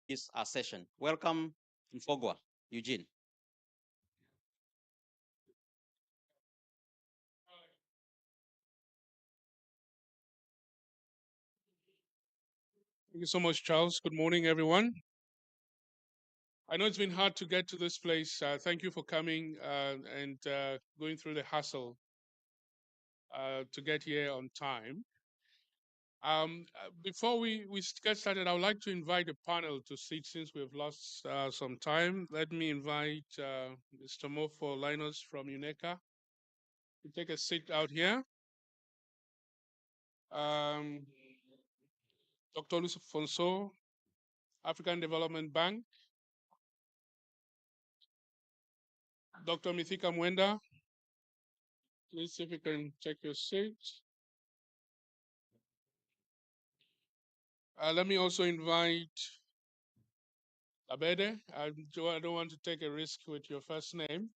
this session. Welcome, Mfogwa, Eugene. Thank you so much, Charles. Good morning, everyone. I know it's been hard to get to this place. Thank you for coming and going through the hassle to get here on time. Before we get started, I would like to invite a panel to sit since we've lost some time. Let me invite Mr. Mofo Linus from UNECA to take a seat out here. Um, Dr. Lufonso, African Development Bank. Dr. Mithika Mwenda, please see if you can take your seat. Let me also invite Abede. I don't want to take a risk with your first name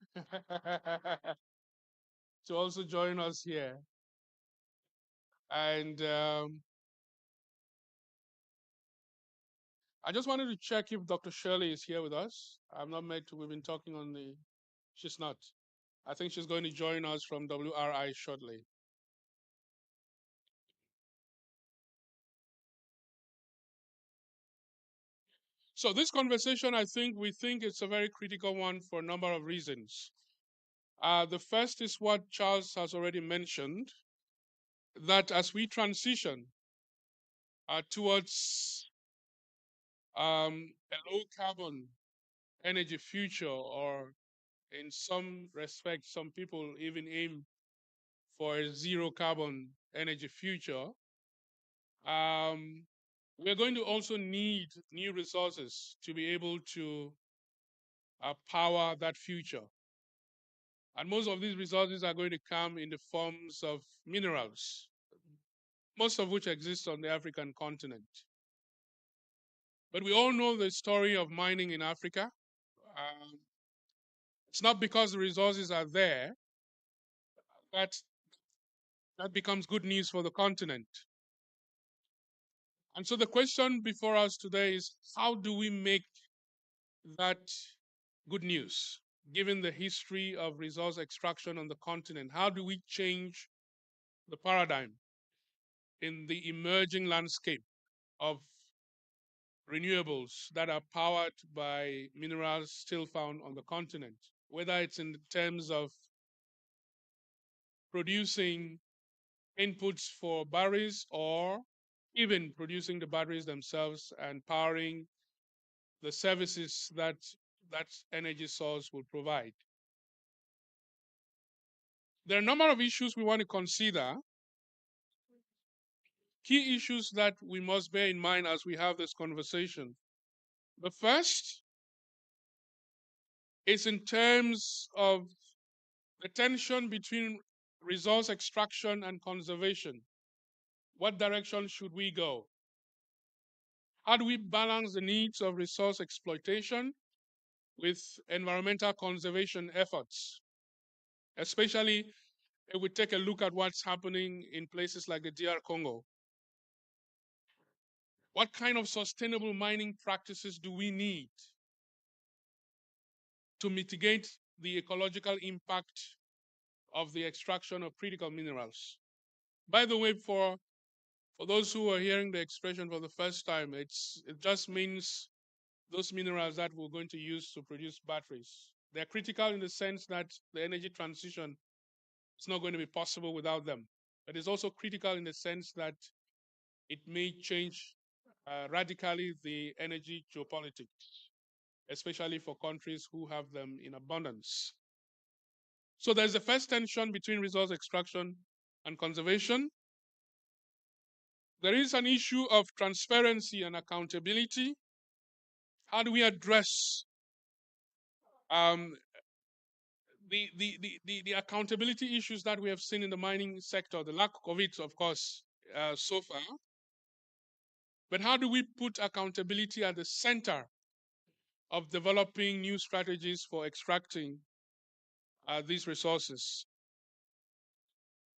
to also join us here. And I just wanted to check if Dr. Shirley is here with us. I'm not meant to, we've been talking on the, she's not. I think she's going to join us from WRI shortly. So this conversation, we think it's a very critical one for a number of reasons. The first is what Charles has already mentioned, that as we transition towards a low carbon energy future, or in some respects, some people even aim for a zero carbon energy future. We're going to also need new resources to be able to power that future. And most of these resources are going to come in the forms of minerals, most of which exist on the African continent. But we all know the story of mining in Africa. Um, it's not because the resources are there that that becomes good news for the continent. And so the question before us today is, how do we make that good news? Given the history of resource extraction on the continent, how do we change the paradigm in the emerging landscape of renewables that are powered by minerals still found on the continent, whether it's in terms of producing inputs for batteries or even producing the batteries themselves and powering the services that that energy source will provide. There are a number of issues we want to consider, key issues that we must bear in mind as we have this conversation. The first is in terms of the tension between resource extraction and conservation. What direction should we go? How do we balance the needs of resource exploitation with environmental conservation efforts, especially if we take a look at what's happening in places like the DR Congo? What kind of sustainable mining practices do we need to mitigate the ecological impact of the extraction of critical minerals? By the way, for those who are hearing the expression for the first time, it just means those minerals that we're going to use to produce batteries. They're critical in the sense that the energy transition is not going to be possible without them. But it's also critical in the sense that it may change radically the energy geopolitics, especially for countries who have them in abundance. So there's a first tension between resource extraction and conservation. There is an issue of transparency and accountability. How do we address um, the accountability issues that we have seen in the mining sector, the lack of it, of course, so far? But how do we put accountability at the center of developing new strategies for extracting these resources?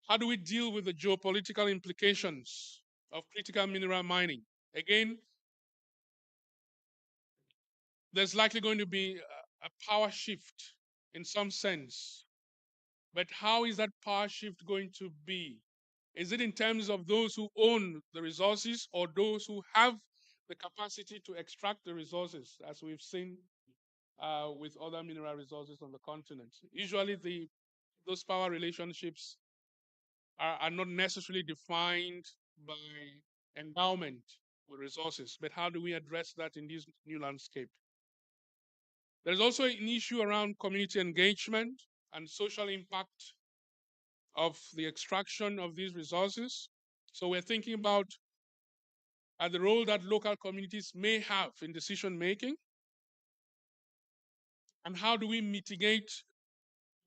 How do we deal with the geopolitical implications of critical mineral mining? Again, there's likely going to be a power shift in some sense. But how is that power shift going to be? Is it in terms of those who own the resources or those who have the capacity to extract the resources, as we've seen with other mineral resources on the continent? Usually, those power relationships are not necessarily defined by endowment with resources, but how do we address that in this new landscape? There's also an issue around community engagement and social impact of the extraction of these resources. So we're thinking about the role that local communities may have in decision making, and how do we mitigate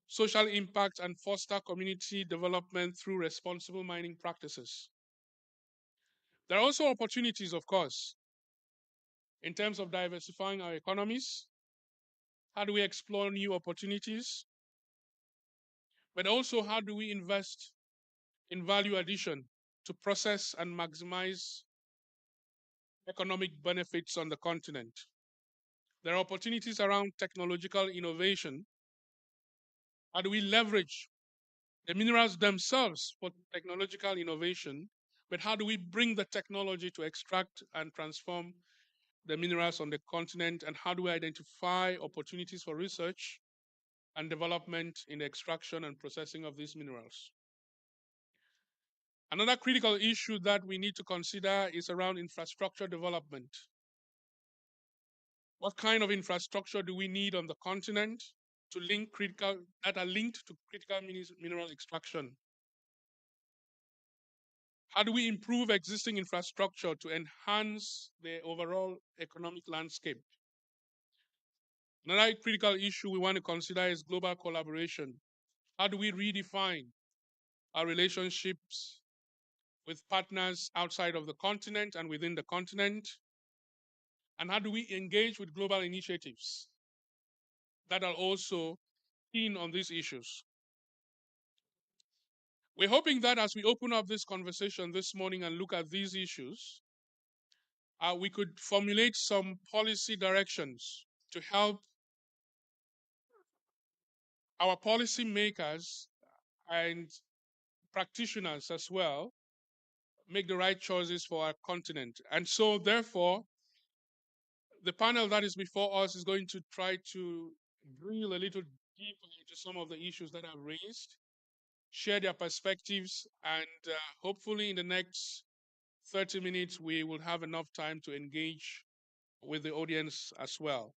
social impact and foster community development through responsible mining practices. There are also opportunities, of course, in terms of diversifying our economies. How do we explore new opportunities? But also, how do we invest in value addition to process and maximize economic benefits on the continent? There are opportunities around technological innovation. How do we leverage the minerals themselves for technological innovation? But how do we bring the technology to extract and transform the minerals on the continent? And how do we identify opportunities for research and development in the extraction and processing of these minerals? Another critical issue that we need to consider is around infrastructure development. What kind of infrastructure do we need on the continent to link that are linked to critical mineral extraction? How do we improve existing infrastructure to enhance the overall economic landscape? Another critical issue we want to consider is global collaboration. How do we redefine our relationships with partners outside of the continent and within the continent? And how do we engage with global initiatives that are also keen on these issues? We're hoping that as we open up this conversation this morning and look at these issues, we could formulate some policy directions to help our policymakers and practitioners as well make the right choices for our continent. And so, therefore, the panel that is before us is going to try to drill a little deeper into some of the issues that I've raised, share their perspectives, and hopefully in the next 30 minutes, we will have enough time to engage with the audience as well.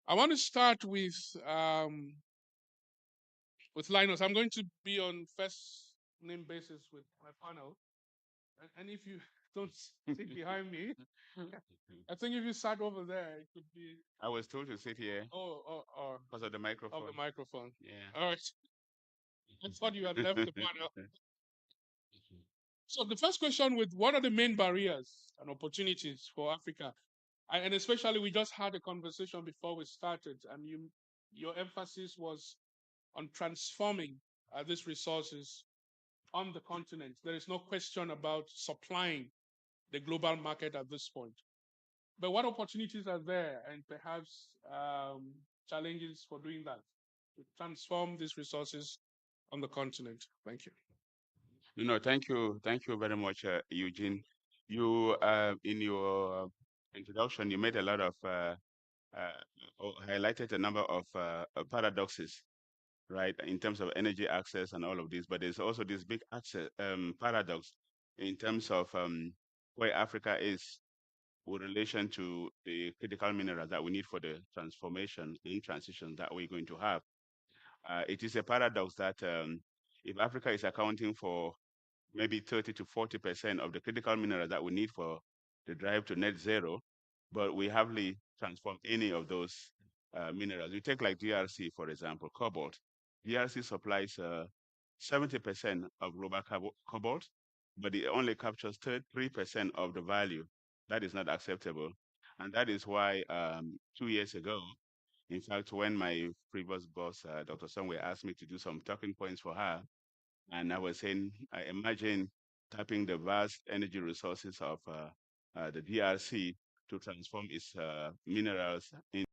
I want to start with Linus. I'm going to be on first name basis with my panel. And if you don't sit behind me, I think if you sat over there, it could be. I was told to sit here Oh, because of the microphone. of the microphone. Yeah. All right. I thought you had left the panel. So the first question with what are the main barriers and opportunities for Africa? And especially we just had a conversation before we started, and your emphasis was on transforming these resources on the continent. There is no question about supplying the global market at this point. But what opportunities are there and perhaps challenges for doing that, to transform these resources on the continent? Thank you. Thank you very much, Eugene. You, in your introduction, you made a lot of, highlighted a number of paradoxes, right, in terms of energy access and all of this. But there's also this big paradox in terms of where Africa is with relation to the critical minerals that we need for the transformation and transition that we're going to have. It is a paradox that if Africa is accounting for maybe 30 to 40% of the critical minerals that we need for the drive to net zero, but we hardly transform any of those minerals. You take like DRC, for example, cobalt. DRC supplies 70% of global cobalt, but it only captures 3% of the value. That is not acceptable. And that is why 2 years ago, in fact, when my previous boss, Dr. Songwe, asked me to do some talking points for her, and I was saying, I imagine tapping the vast energy resources of the DRC to transform its minerals into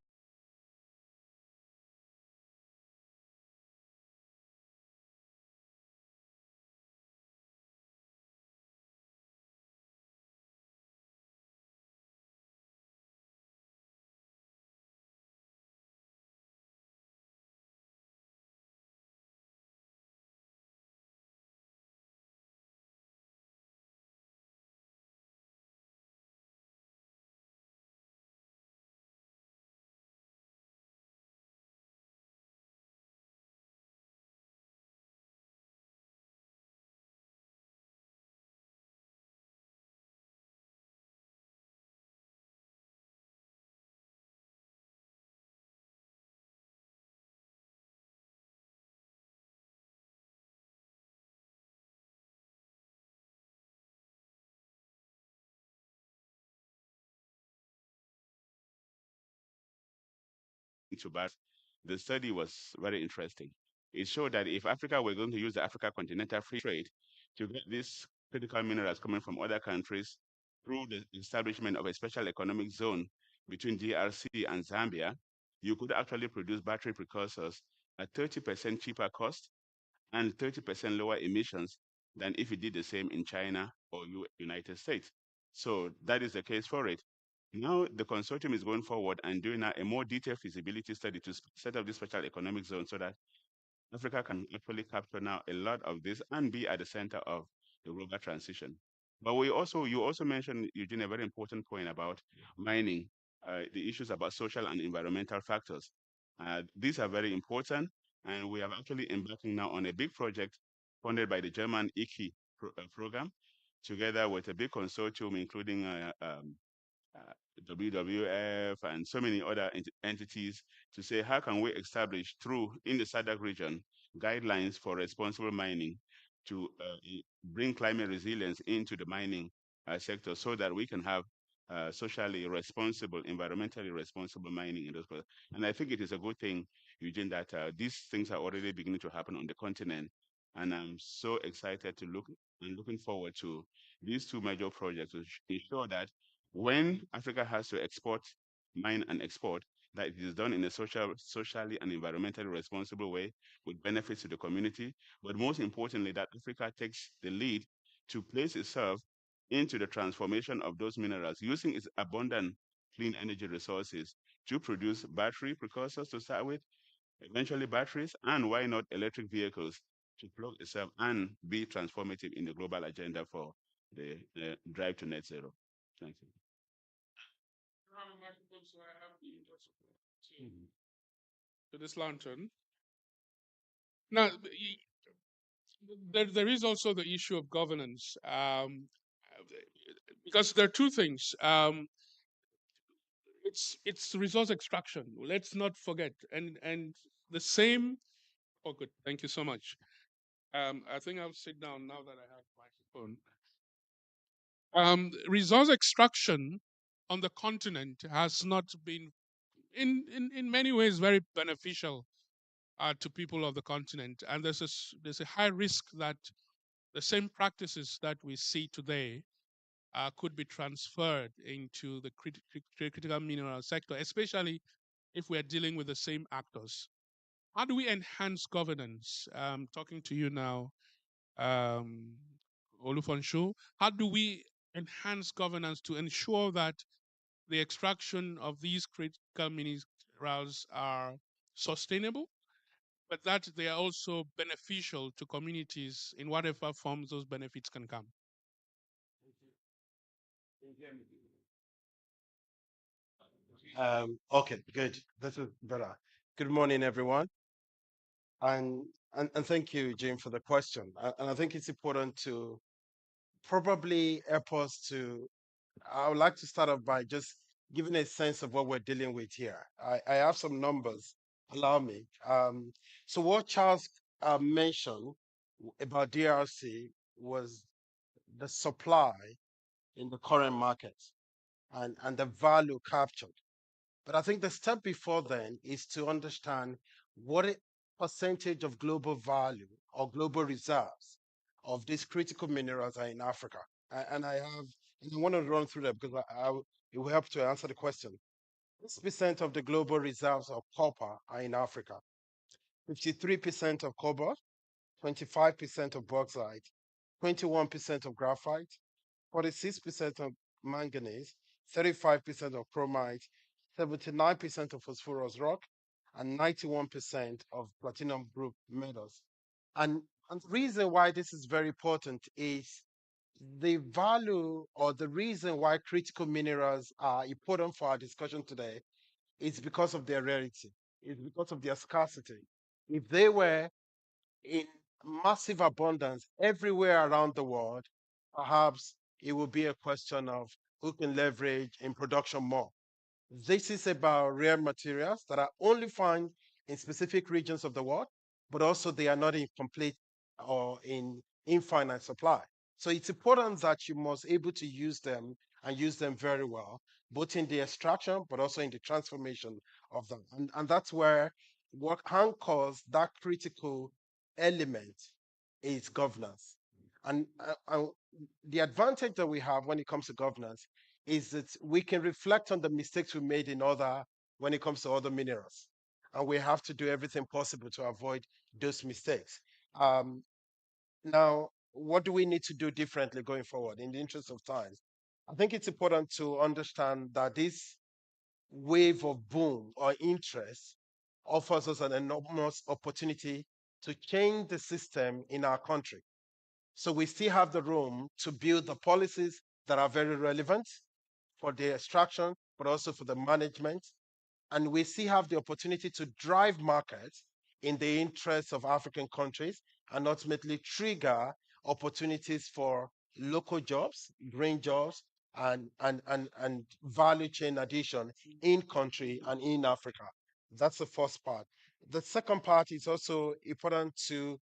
batteries. The study was very interesting. It showed that if Africa were going to use the Africa Continental Free Trade to get these critical minerals coming from other countries through the establishment of a special economic zone between DRC and Zambia, you could actually produce battery precursors at 30% cheaper cost and 30% lower emissions than if you did the same in China or United States. So that is the case for it. Now the consortium is going forward and doing a more detailed feasibility study to set up this special economic zone so that Africa can actually capture now a lot of this and be at the center of the global transition. But you also mentioned, Eugene, a very important point about mining, the issues about social and environmental factors. These are very important, and we are actually embarking now on a big project funded by the German program, together with a big consortium, including uh, WWF and so many other entities to say how can we establish through in the SADC region guidelines for responsible mining to bring climate resilience into the mining sector so that we can have socially responsible, environmentally responsible mining in those places. And I think it is a good thing, Eugene, that these things are already beginning to happen on the continent. And I'm so excited to looking forward to these two major projects to ensure that when Africa has to export, mine and export, that it is done in a socially and environmentally responsible way with benefits to the community. But most importantly, that Africa takes the lead to place itself into the transformation of those minerals using its abundant clean energy resources to produce battery precursors to start with, eventually batteries, and why not electric vehicles to plug itself and be transformative in the global agenda for the drive to net zero. Thank you. To this lantern. Now, there is also the issue of governance, because there are two things. It's resource extraction. Let's not forget, and the same. Oh, good. Thank you so much. I think I'll sit down now that I have microphone. Resource extraction on the continent has not been, in many ways, very beneficial to people of the continent, and there's a high risk that the same practices that we see today could be transferred into the critical mineral sector, especially if we are dealing with the same actors. How do we enhance governance? Talking to you now, Olufonshu, how do we enhance governance to ensure that the extraction of these critical minerals are sustainable, but that they are also beneficial to communities in whatever forms those benefits can come? Okay, good. This is better. Good morning, everyone. And, and thank you, Jim, for the question. And I think it's important to probably help us to, I would like to start off by just giving a sense of what we're dealing with here. I have some numbers, allow me. So what Charles mentioned about DRC was the supply in the current market and the value captured. But I think the step before then is to understand what percentage of global value or global reserves of these critical minerals are in Africa. And I want to run through that because It will help to answer the question. 6% of the global reserves of copper are in Africa, 53% of cobalt, 25% of bauxite, 21% of graphite, 46% of manganese, 35% of chromite, 79% of phosphorus rock, and 91% of platinum group metals. And the reason why this is very important is the value or the reason why critical minerals are important for our discussion today is because of their rarity, it's because of their scarcity. If they were in massive abundance everywhere around the world, perhaps it will be a question of who can leverage in production more. This is about rare materials that are only found in specific regions of the world, but also they are not in complete or in infinite supply. So it's important that you must able to use them and use them very well, both in the extraction, but also in the transformation of them. And that's where what anchors that critical element is governance. And the advantage that we have when it comes to governance is that we can reflect on the mistakes we made in other when it comes to other minerals, and we have to do everything possible to avoid those mistakes. Um, Now, what do we need to do differently going forward in the interest of time? I think it's important to understand that this wave of boom or interest offers us an enormous opportunity to change the system in our country. So we still have the room to build the policies that are very relevant for the extraction, but also for the management. And we still have the opportunity to drive markets in the interests of African countries and ultimately trigger opportunities for local jobs, green jobs, and value chain addition in country and in Africa. That's the first part. The second part is also important to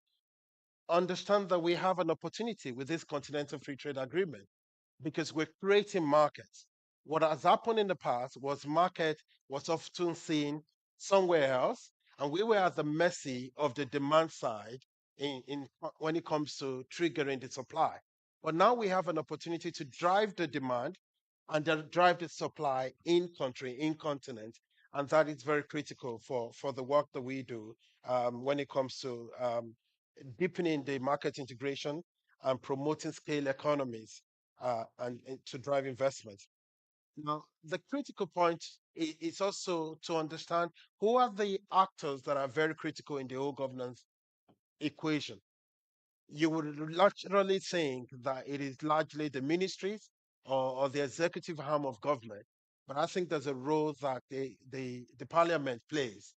understand that we have an opportunity with this continental free trade agreement because we're creating markets. What has happened in the past was market was often seen somewhere else, and we were at the mercy of the demand side when it comes to triggering the supply. But now we have an opportunity to drive the demand and then drive the supply in country, in continent, and that is very critical for the work that we do when it comes to deepening the market integration and promoting scale economies and to drive investment. Now, the critical point is also to understand who are the actors that are very critical in the whole governance equation. You would naturally think that it is largely the ministries or the executive arm of government, but I think there's a role that the parliament plays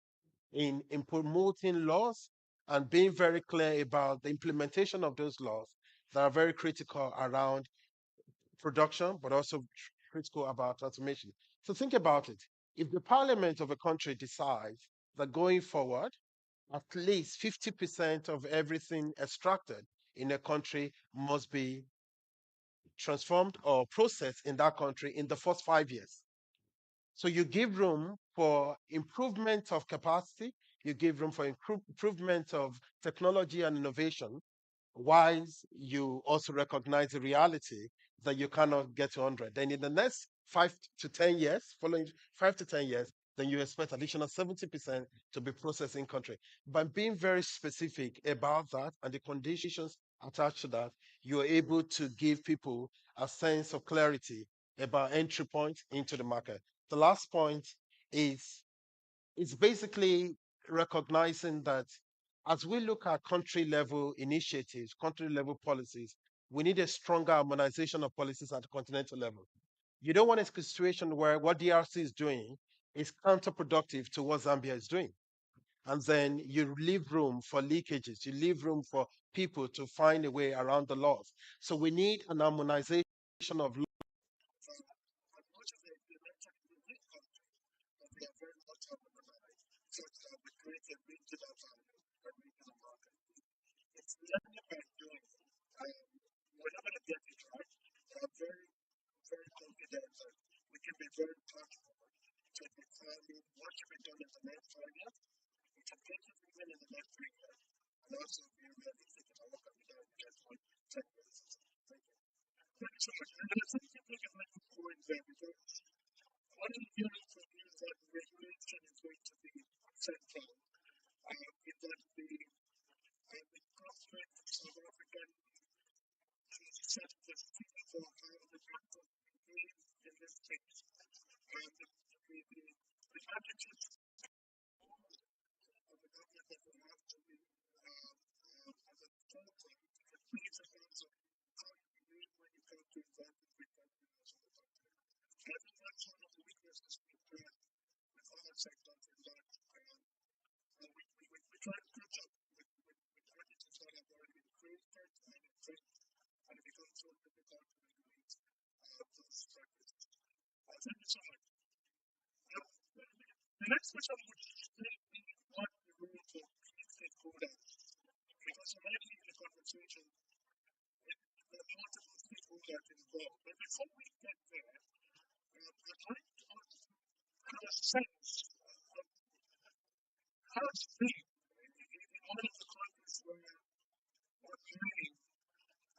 in promoting laws and being very clear about the implementation of those laws that are very critical around production, but also critical about transformation. So think about it. If the parliament of a country decides that going forward, at least 50% of everything extracted in a country must be transformed or processed in that country in the first 5 years. So you give room for improvement of capacity, you give room for improvement of technology and innovation, whilst you also recognize the reality that you cannot get to 100. Then in the next 5 to 10 years, following 5 to 10 years, then you expect additional 70% to be processed in country. By being very specific about that and the conditions attached to that, you are able to give people a sense of clarity about entry point into the market. The last point is it's basically recognizing that as we look at country level initiatives, country level policies, we need a stronger harmonization of policies at the continental level. You don't want a situation where what DRC is doing is counterproductive to what Zambia is doing. And then you leave room for leakages, you leave room for people to find a way around the laws. So we need an harmonization of laws. Thank you so much. And I think you make a good point there because what I'm hearing from you is that regulation is going to be central. In that the conflict South African set the theme for how the capital behaves in this space. The attitude of the government that will have to be as a total please in terms of how you behave when you come to invest in big companies in the country. I think that's one of the weaknesses we have with other sectors in that we try to catch up with attitudes that have already been created and entrenched, and it becomes so difficult to regulate those practices. Thank you so much. Now, the next question would still be what the role for key stakeholders, because already in the conversation, there are multiple stakeholders involved. But before we get there, I'd like to have a sense of how it's been in all of the countries where mining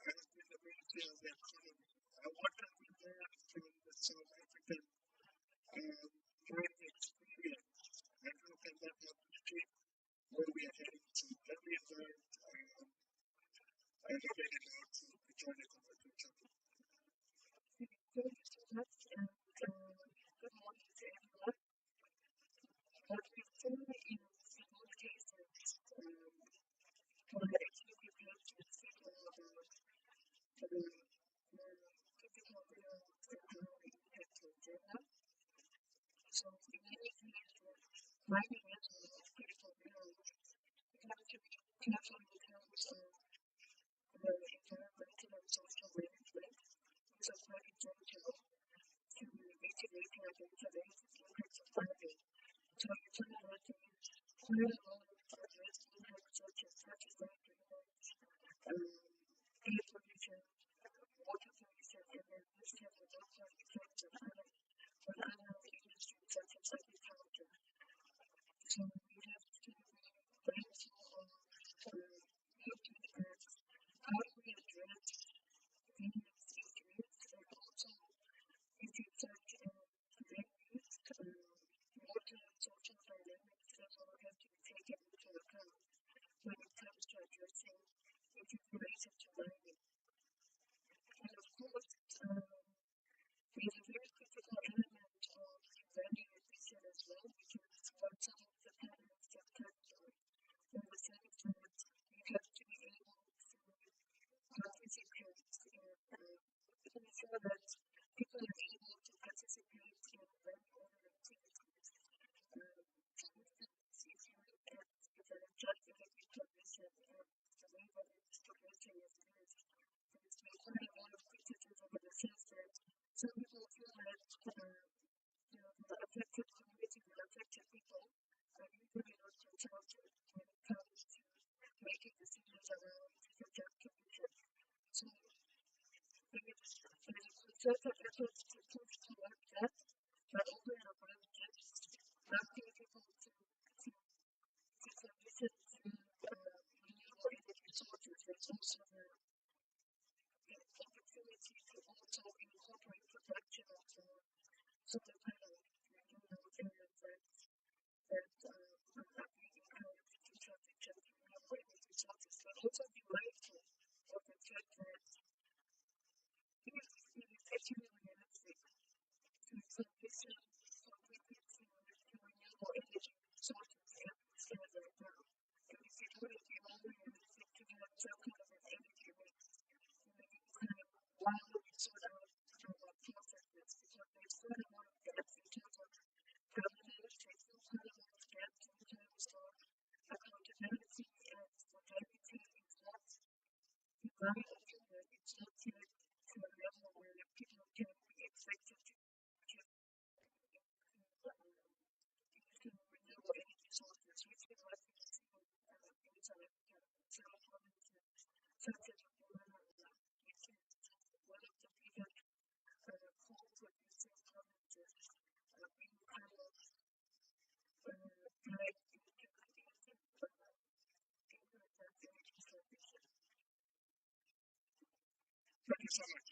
has been the mainstay of the economy. What can we learn from the South African mining experience, and how can that help shape where we are heading to? Let me invite Robert now to join the conversation. Thank you so much, and good morning to everyone. What we've seen in most cases, for the activity group to speak about the critical minerals and how they impact the agenda. So in many cases, mining as well as critical minerals have to be careful in terms of the environmental and social management, which are quite essential to mitigating against the impacts of mining. So you can imagine quite a lot of adverse impacts such as land drainage, air pollution, water pollution, and then this has a knock-on effect on other industries such as agriculture. So we have to be mindful of looking at how do we address these issues, and also issues such as land use, water and social dynamics that all have to be taken into account when it comes to addressing issues related to mining. And of course, there's a very critical element of value addition as well, because what some of the panelists have touched on in the sense that you have to be able to participate in making sure that people are able to participate in land-owner activities. For instance, if you look at the just energy transition and the way that it's progressing as it is, there's been quite a lot of criticism in the sense that some people feel that the affected communities and affected people are usually not consulted when it comes to making decisions around disaster prevention. So there's a concerted effort to push towards that, but over and above just asking people to transition to renewable energy sources, there's also the opportunity to also incorporate production of solar panels in those areas that are being encouraged to transition to renewable energy sources, but also be mindful of the fact that it is actually realistic to transition completely to renewable energy sources as it stands right now. And if you do it, you're only realistic to have some kind of an energy mix while we sort out processes, because there's quite a lot of gaps in terms of governance, there's still quite a lot of gaps in terms of accountability, and modernity is not, in my opinion, it's not yet to a level where people can be expected to renewable energy sources, which is what we see in South Africa, some provinces, such as one of the biggest coal-producing provinces being kind of dragged into that energy transition. Thank you so much.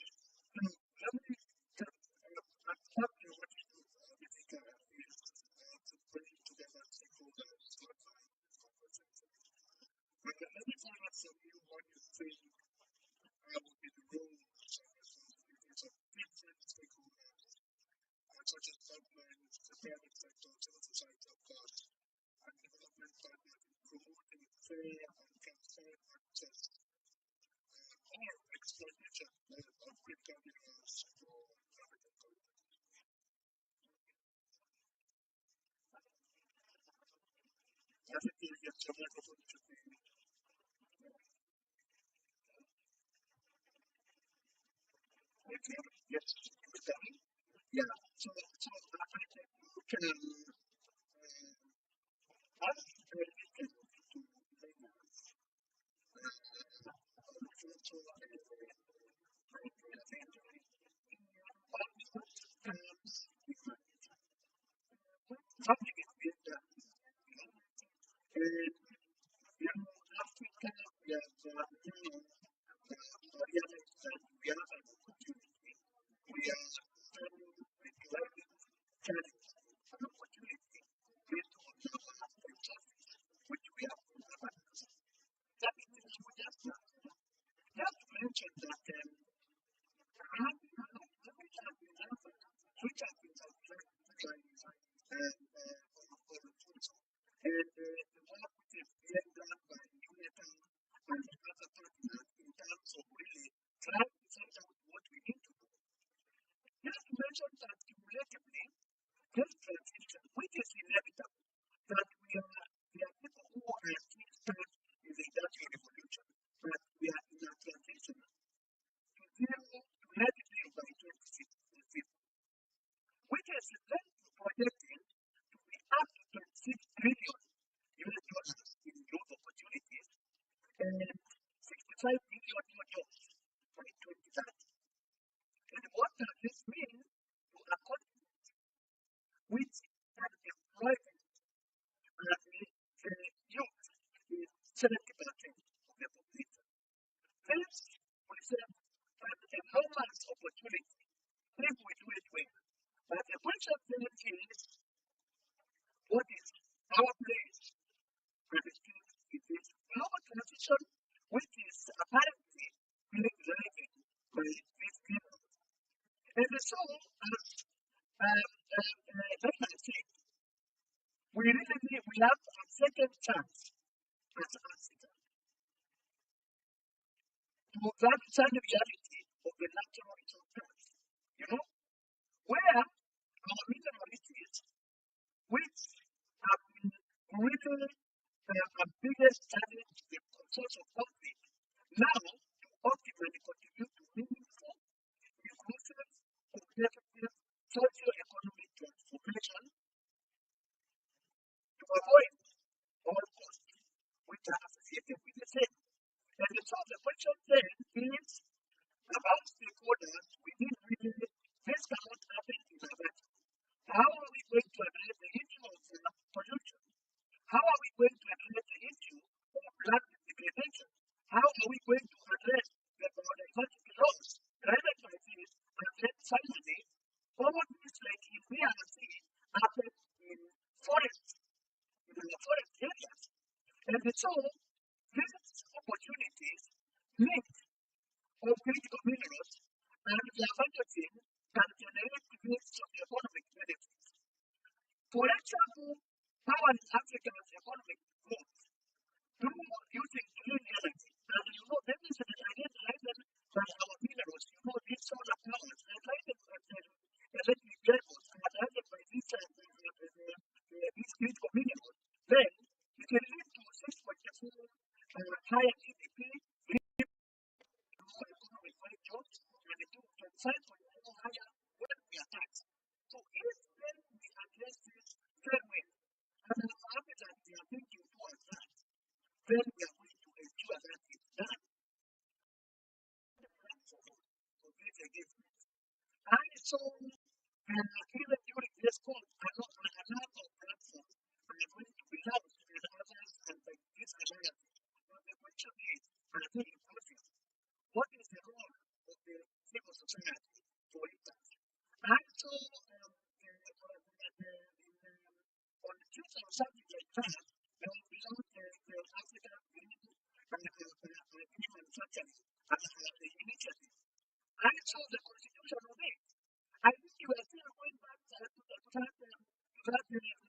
But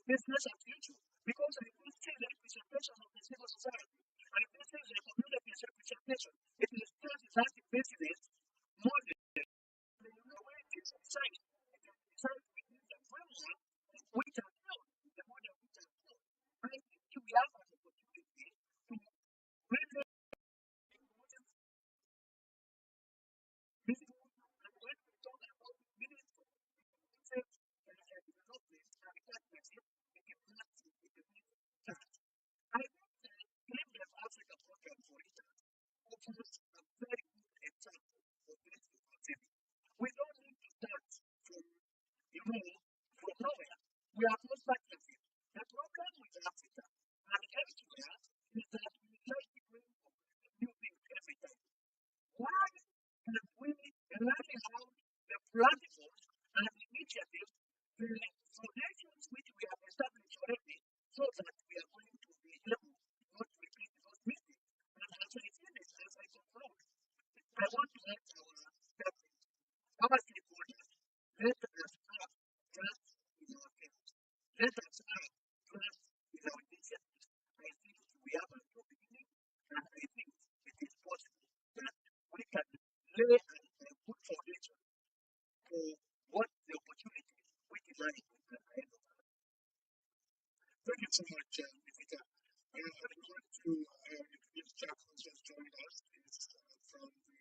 business as usual, because I will see the representation of the civil society, and this is the community representation. It is just that business more than the way it is designed. It is designed within the framework we can build, the model we can build. I think we have an opportunity to really meaningful, and when we talk about meaningful, concepts that can develop this and practice it, it can practice, it can be done. I think the Cleveland Africa program, for instance, offers a very good example of this concept. We don't need to start from, from nowhere. We are not practicing. The problem with Africa and elsewhere is that we like to bring new things every time. Why can we rely on the platforms and initiatives, the foundations which we have established already, so that we are going to be able not to repeat those mistakes? And as I finish, as I conclude, I want to ask our stakeholders, let us have trust in ourselves. Let us have trust in our initiatives. I think we have a new beginning, and I think it is possible that we can lay a good foundation for what the opportunities which lie ahead of us. Thank you so much, Mr. I want to introduce Jack, who just joined us. He's from the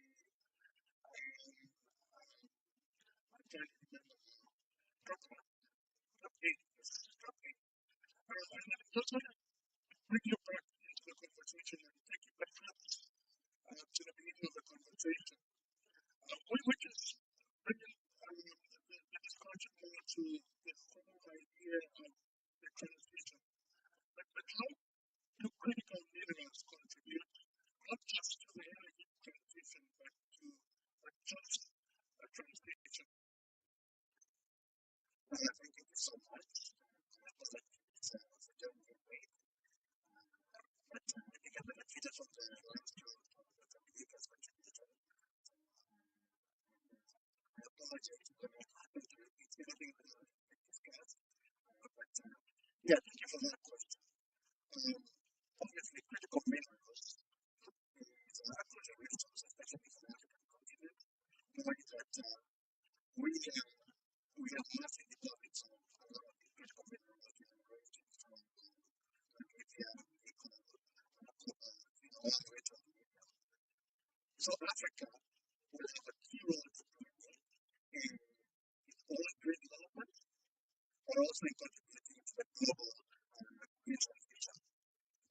I can't remember COP28. I just want to bring you back into the conversation and take you back to the beginning of the conversation. We just bring the discussion more to the whole idea of the transition. But how do critical minerals contribute not just to the energy transition, but to a just transition? Thank you so much. But I think I'm benefited from the last two Dominica's contribution. I apologize for what happened to it's everything that I discussed. But yeah, thank you for that question. Obviously, critical minerals is a natural resource, especially for the African continent, knowing that we have massive deposits of a lot of critical minerals generated from lithium, nickel, all the way to aluminum. So Africa will have a key role to play in its own green development, but also in contributing to the global green transition.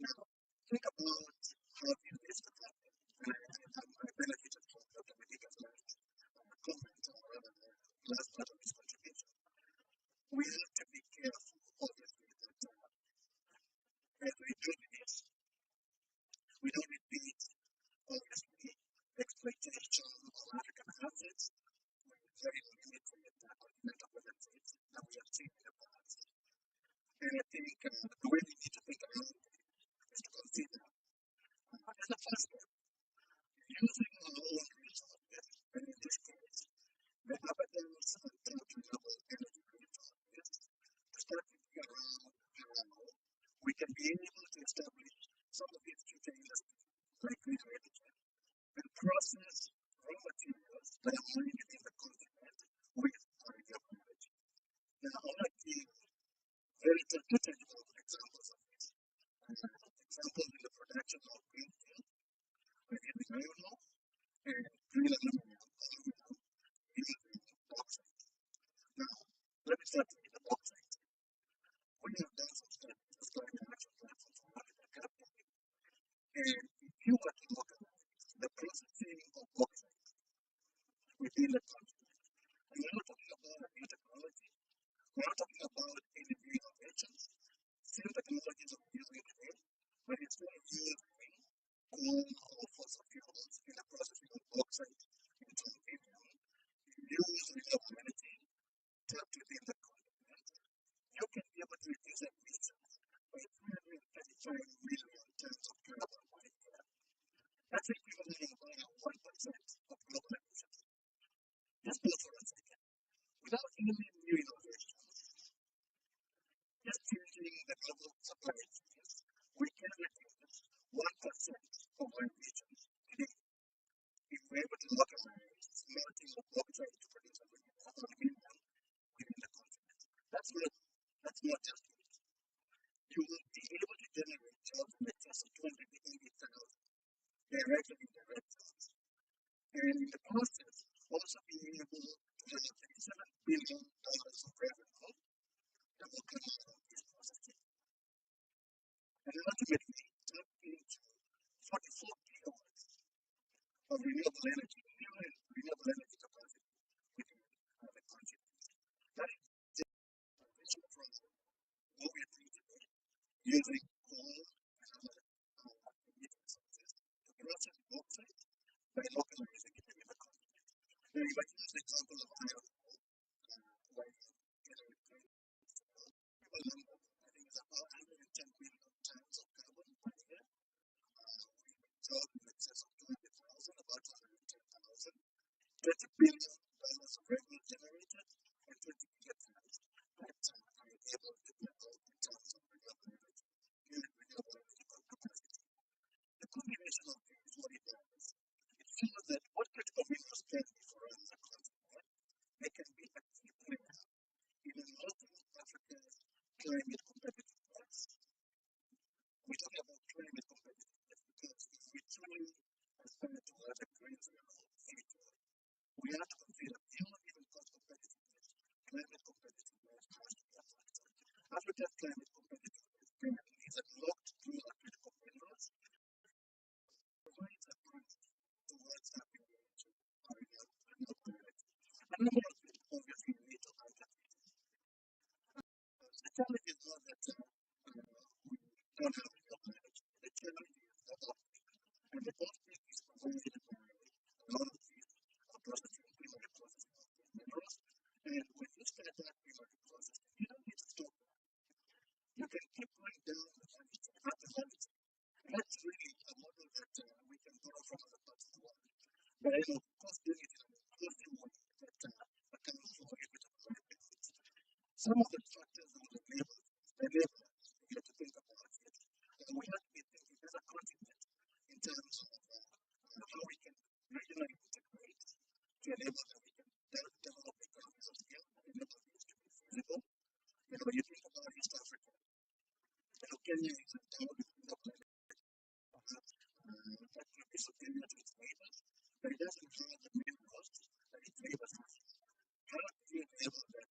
Now, think about how this could happen. I benefited from Dr. Medica's last comment, or rather the last part of his contribution. We have to be careful, obviously, that as we do this, we don't repeat, obviously, exploitation of African assets with very limited continental benefits that we have seen in the past. And I think the way we need to think about it is to consider, as a first step, using our own resources, and in this case, the abundance of renewable energy resources, to start thinking around how we can be able to establish some of these future industries, like green hydrogen, and process raw materials that are mined within the continent with renewable energy. Now, I want to give very tangible examples of this. Examples in the production of green steel, in the iron ore, and green aluminum using bauxite. Now, let me start with the bauxite. We have done some studies to start an action plan for Africa capital. And if you were to look at the processing of bauxite within the continent, and we're not talking about a new technology, we're not talking about any new innovations, same technologies that we're using today, but it's going to use coal or fossil fuels in the processing of bauxite into aluminum, use renewable energy tapped within the continent. You can be able to reduce emissions by 335 million tons of carbon per year. That's equivalent to about 1% of global emissions. Just pause for a second. Without any new innovations, just changing the global supply chains, we can reduce 1% of our emissions today. If we're able to localize smelting of bauxite to produce aluminum within the continent, that's not just it. You will be able to generate jobs in excess of 280,000 direct and indirect jobs. And in the process, also being able to generate $37 billion of revenue that will come out of this process. And ultimately, tap into 44 gigawatts of renewable energy, new and renewable energy capacity within the country. That is the transition from what we are doing today, using coal and other emitting sources to process bauxite by localizing it within the continent. Now, if I use the example of iron ore, where you generate green number, I think it's about 110 million tons of carbon per year. Job in excess of 200,000, about 110,000, $20 billion of revenue generated, and 20 billion tons that are able to be built in terms of renewable energy, new and renewable energy capacity. The combination of these, what it does, it shows that what critical minerals can be for us as a continent, they can be a key player in unlocking Africa's climate competitiveness. We're talking about climate competitiveness because if we truly aspire to have a green zero future, we have to consider beyond even cost competitiveness, climate competitiveness has to be a factor. Africa's climate competitiveness currently is unlocked through our critical minerals, provides a path towards tapping into our renewable energy. A number of things obviously need to happen. The challenge is not that we don't have renewable energy. The challenge is adopting. And adopting is provided by a lot of these processing, primary processing of these minerals. And when you start that primary processing, you don't need to stop there. You can keep going down the value chain, up the value chain. And that's really a model that we can borrow from other parts of the world. But of course, doing it in an inclusive way that accounts for every benefits. Some of the factors on the label, we have to think about it. We have to be thinking as a continent in terms of how we can regionally integrate to enable that we can develop economies of scale and enable these to be feasible. You think about East Africa. Kenya is endowed with renewable energy. That could be superior to its neighbors, but it doesn't have the main costs that its neighbors have. How do you enable that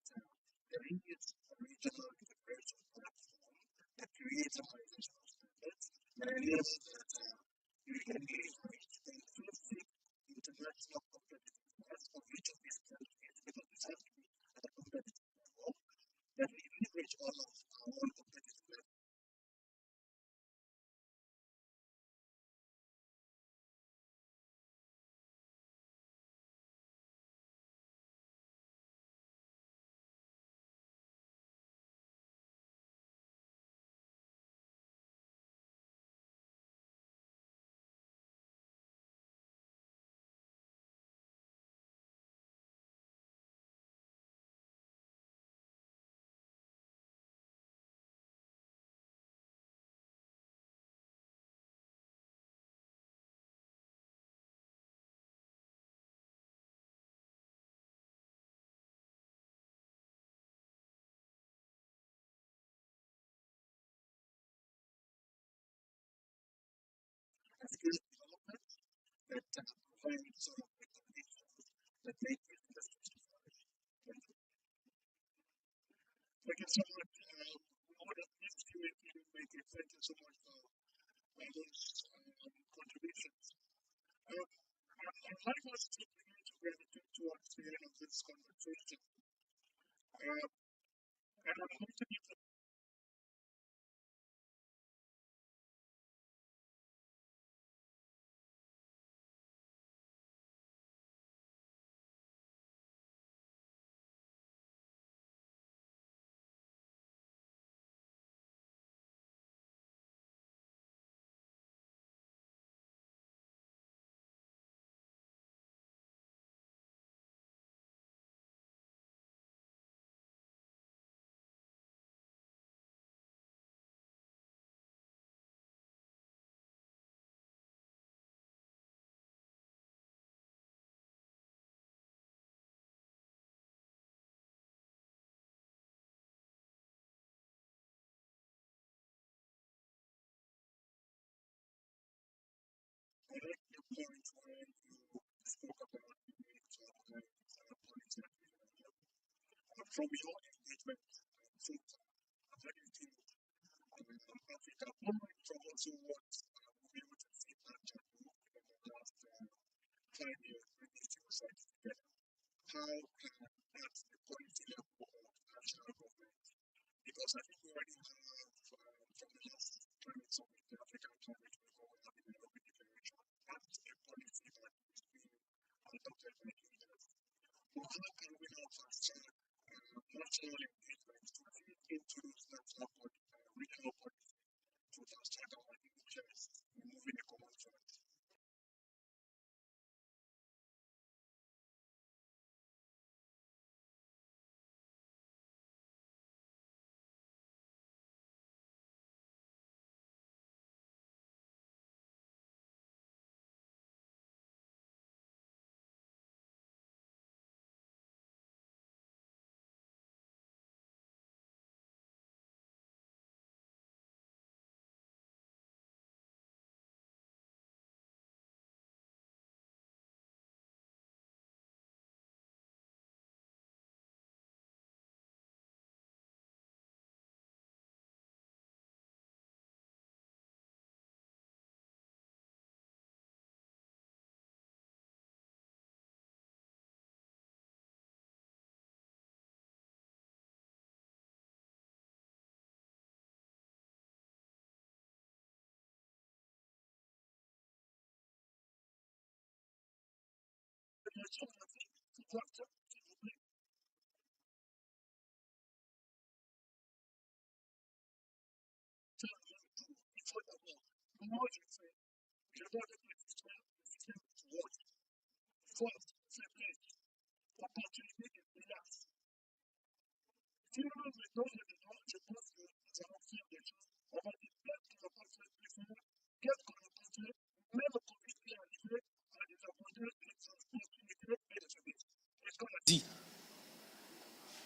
there is a regional integration platform that creates harmonization of standards that enables that you can leverage the inclusive international competitiveness of each of these countries, because this has to be at a competitive level, that we leverage all of our own competitiveness. Skill development that provide sort of the conditions that make these industries to flourish. Like in somewhat, what of this community make it, thank you so much for those contributions. I'd like us to begin to gravitate towards the end of this conversation. And I'm going to give point where you spoke about the policy from your engagement so how do you think Africa from also what we'll be able to see that in the last 5 years when these two sides together? How can at the policy level of national government, because I think we already have from the last climate summit, the African climate reform and development declaration, that's a policy that is being adopted by leaders. But how can we now fast track national engagement to feed into those national regional policies to fast track our interests in moving a common front?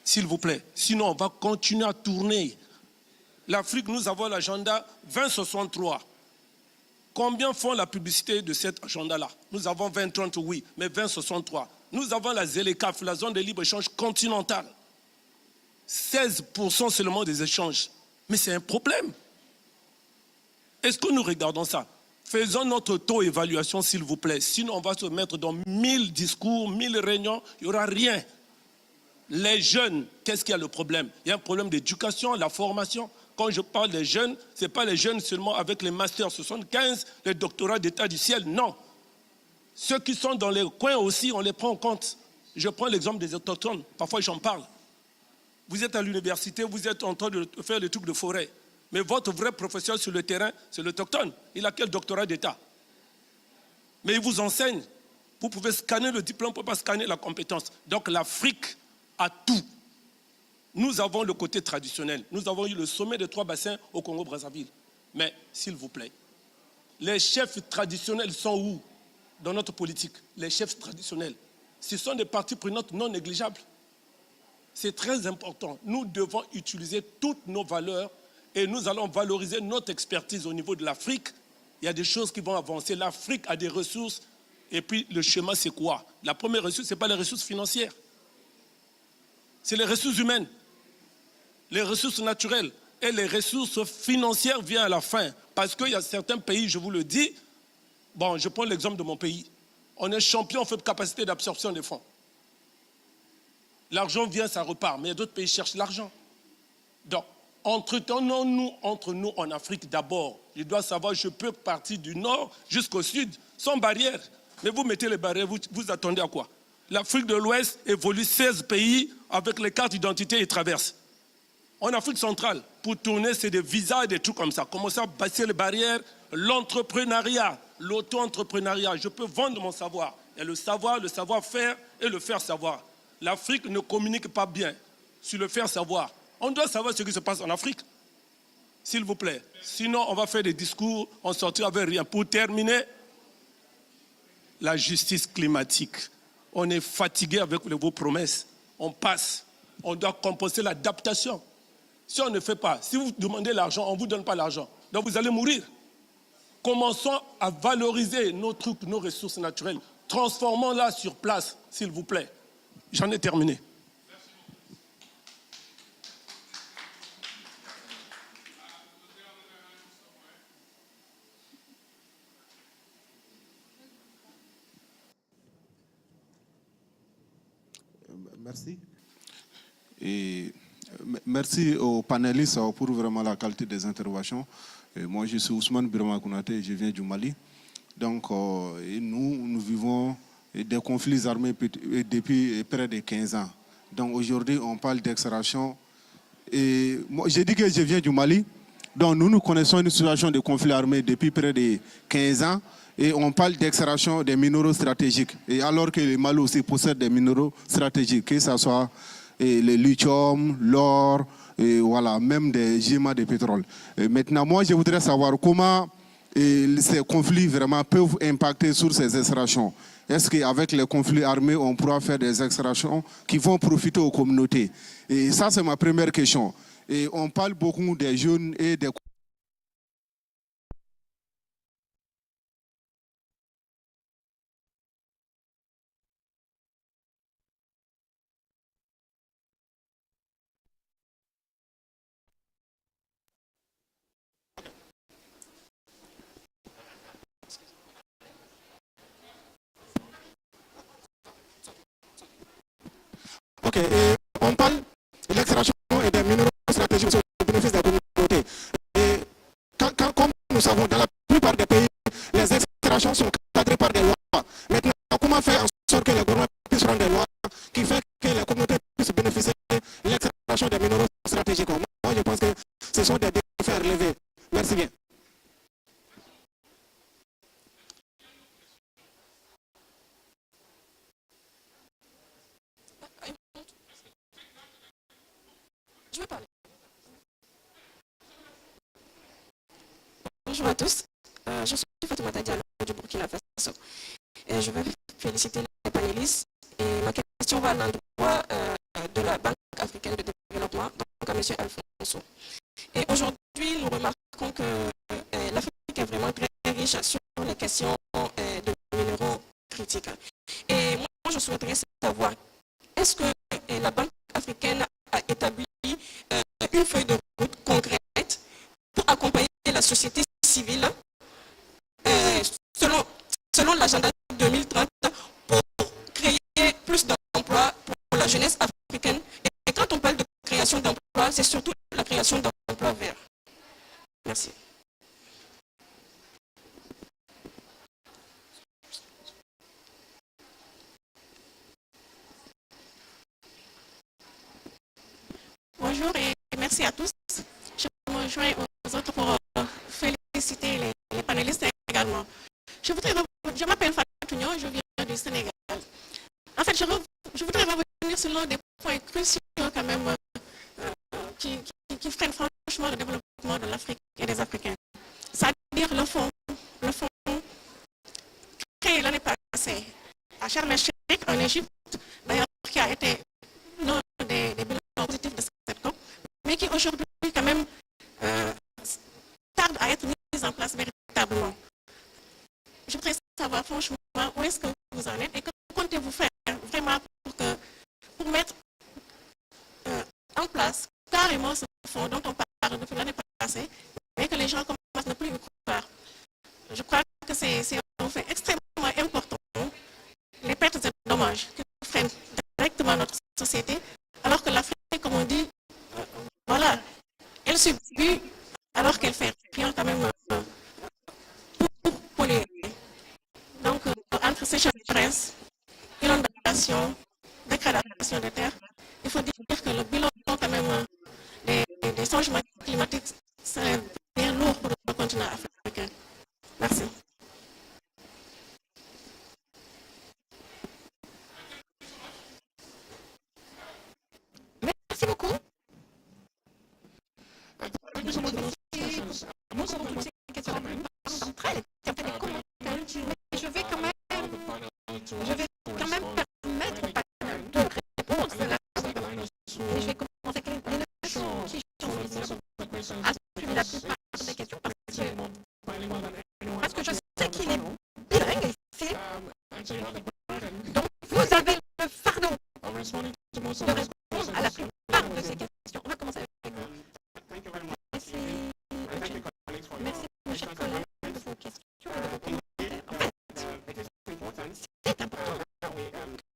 S'il vous plaît. Sinon, on va continuer à tourner. L'Afrique, nous avons l'agenda 2063. Combien font la publicité de cet agenda-là? Nous avons 2030, oui, mais 2063. Nous avons la ZLECAF, la zone de libre-échange continentale. 16% seulement des échanges. Mais c'est un problème. Est-ce que nous regardons ça? Faisons notre taux-évaluation, s'il vous plaît. Sinon, on va se mettre dans 1000 discours, 1000 réunions, il n'y aura rien. Les jeunes, qu'est-ce qu'il y a le problème? Il y a un problème d'éducation, la formation. Quand je parle des jeunes, ce n'est pas les jeunes seulement avec les masters 75, les doctorats d'état du ciel, non. Ceux qui sont dans les coins aussi, on les prend en compte. Je prends l'exemple des autochtones, parfois j'en parle. Vous êtes à l'université, vous êtes en train de faire les trucs de forêt. Mais votre vrai professeur sur le terrain, c'est l'autochtone. Il a quel doctorat d'état? Mais il vous enseigne. Vous pouvez scanner le diplôme, vous ne pouvez pas scanner la compétence. Donc l'Afrique a tout. Nous avons le côté traditionnel. Nous avons eu le sommet des 3 bassins au Congo-Brazzaville. Mais, s'il vous plaît, les chefs traditionnels sont où dans notre politique? Les chefs traditionnels. Ce sont des parties prenantes non négligeables. C'est très important. Nous devons utiliser toutes nos valeurs et nous allons valoriser notre expertise au niveau de l'Afrique. Il y a des choses qui vont avancer. L'Afrique a des ressources. Et puis, le schéma, c'est quoi? La première ressource, ce n'est pas les ressources financières. C'est les ressources humaines, les ressources naturelles et les ressources financières viennent à la fin. Parce qu'il y a certains pays, je vous le dis, bon, je prends l'exemple de mon pays. On est champion en fait de capacité d'absorption des fonds. L'argent vient, ça repart, mais d'autres pays cherchent l'argent. Donc, entretenons-nous entre nous en Afrique d'abord. Je dois savoir, je peux partir du nord jusqu'au sud, sans barrière. Mais vous mettez les barrières, vous attendez à quoi? L'Afrique de l'Ouest évolue 16 pays avec les cartes d'identité et traverse. En Afrique centrale, pour tourner, c'est des visas et des trucs comme ça. Commencer à passer les barrières, l'entrepreneuriat, l'auto-entrepreneuriat. Je peux vendre mon savoir. Il y a le savoir-faire et le faire savoir. L'Afrique ne communique pas bien sur le faire savoir. On doit savoir ce qui se passe en Afrique, s'il vous plaît. Sinon, on va faire des discours, on sortira avec rien. Pour terminer, la justice climatique. On est fatigué avec vos promesses. On passe. On doit compenser l'adaptation. Si on ne fait pas, si vous demandez l'argent, on ne vous donne pas l'argent. Donc vous allez mourir. Commençons à valoriser nos trucs, nos ressources naturelles. Transformons-la sur place, s'il vous plaît. J'en ai terminé. Merci. Et merci aux panélistes pour vraiment la qualité des interventions. Et moi, je suis Ousmane Birama Konaté, je viens du Mali. Donc, nous vivons des conflits armés depuis près de 15 ans. Donc, aujourd'hui, on parle d'extraction. Et moi, j'ai dit que je viens du Mali. Donc, nous connaissons une situation de conflit armé depuis près de 15 ans. Et on parle d'extraction des minéraux stratégiques. Et alors que le Mali aussi possède des minéraux stratégiques, que ce soit le lithium, l'or, et voilà, même des gisements de pétrole. Et maintenant, moi, je voudrais savoir comment ces conflits vraiment peuvent impacter sur ces extractions. Est-ce qu'avec les conflits armés, on pourra faire des extractions qui vont profiter aux communautés? Et ça, c'est ma première question. Et on parle beaucoup des jeunes et des... Ok, et on parle de l'extraction et des minéraux stratégiques au bénéfice des communautés. Et comme nous savons, dans la plupart des pays, les extractions sont cadrées par des lois. Maintenant, comment faire en sorte que les gouvernements puissent prendre des lois qui font que les communautés puissent bénéficier de l'extraction des minéraux stratégiques? Moi, je pense que ce sont des défis à relever. Merci bien. Je vais parler. Bonjour à tous, je suis Fatoumata Diallo du Burkina Faso et je veux féliciter les panélistes et ma question va à l'endroit de la Banque africaine de développement, donc à M. Alfonso. Et aujourd'hui, nous remarquons que l'Afrique est vraiment très riche sur les questions de minéraux critiques. Et moi, je souhaiterais savoir, est-ce que la Banque africaine a établi une feuille de route concrète pour accompagner la société civile selon l'agenda 2030 pour créer plus d'emplois pour la jeunesse africaine. Et quand on parle de création d'emplois, c'est surtout la création d'emplois verts. Merci. Bonjour et merci à tous. Je me joins aux autres pour féliciter les panélistes également. Je m'appelle Fatou, je viens du Sénégal. En fait, je voudrais revenir sur l'un des points cruciaux quand même qui freinent franchement le développement de l'Afrique et des Africains. C'est-à-dire le fonds créé l'année passée à Sharm el-Sheikh en Égypte, d'ailleurs qui a été l'un des bilans positifs de cette COP, mais qui aujourd'hui quand même tarde à être mis en place véritablement. Je voudrais savoir franchement où est-ce que vous en êtes et que comptez-vous faire vraiment pour mettre en place carrément ce fonds dont on parle depuis l'année passée, mais que les gens commencent à ne plus y croire. Je crois que c'est un fait extrêmement important. Les pertes et dommages qui freinent directement notre société, alors que l'Afrique, comme on dit, voilà, elle subit alors qu'elle fait rien quand même pour polluer. Donc, entre sécheresse, inondation, dégradation des terres, il faut dire que le bilan quand même des changements climatiques serait bien lourd pour le continent africain. Merci. Merci beaucoup. Nous avons toutes ces questions entre elles, qui ont fait des commentaires, mais je vais quand même permettre au panel de répondre à cela. Et je vais commencer avec les nations qui sont ici à suivre la plupart des questions parce que de répondre à la plupart de ces questions. On va commencer avec vous. Merci, mes chers collègues, de vos questions et de vos commentaires. En fait, c'est important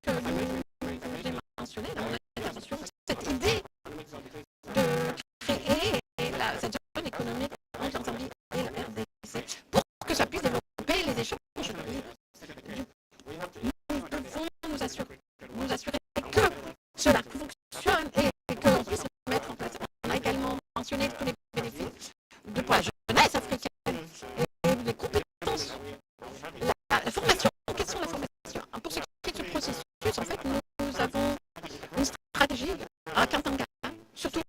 que vous ayez mentionné dans mon intervention cette idée de créer cette zone économique entre la Zambie et la RDC pour que ça puisse développer les échanges. Nous devons nous assurer que cela fonctionne et qu'on puisse le mettre en place. On a également mentionné tous les bénéfices pour la jeunesse africaine et les compétences, la formation. Quelles sont les formations? Pour ce qui est du processus, en fait, nous avons une stratégie à Kantanga, surtout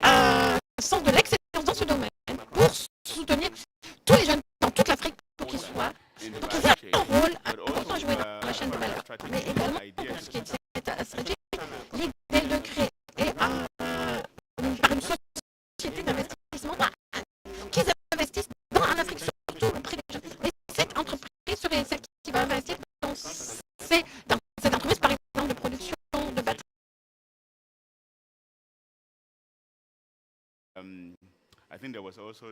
un centre de l'excellence dans ce domaine pour soutenir tous les jeunes dans toute l'Afrique pour qu'ils aient un rôle important à jouer dans la chaîne de valeur. Mais également, pour ce qui est de cette stratégie, l'idée de créer par une société d'investissement qui investissent en Afrique, surtout auprès des jeunes. Et cette entreprise serait celle qui va investir dans cette entreprise, par exemple, de production de batteries. I think there was also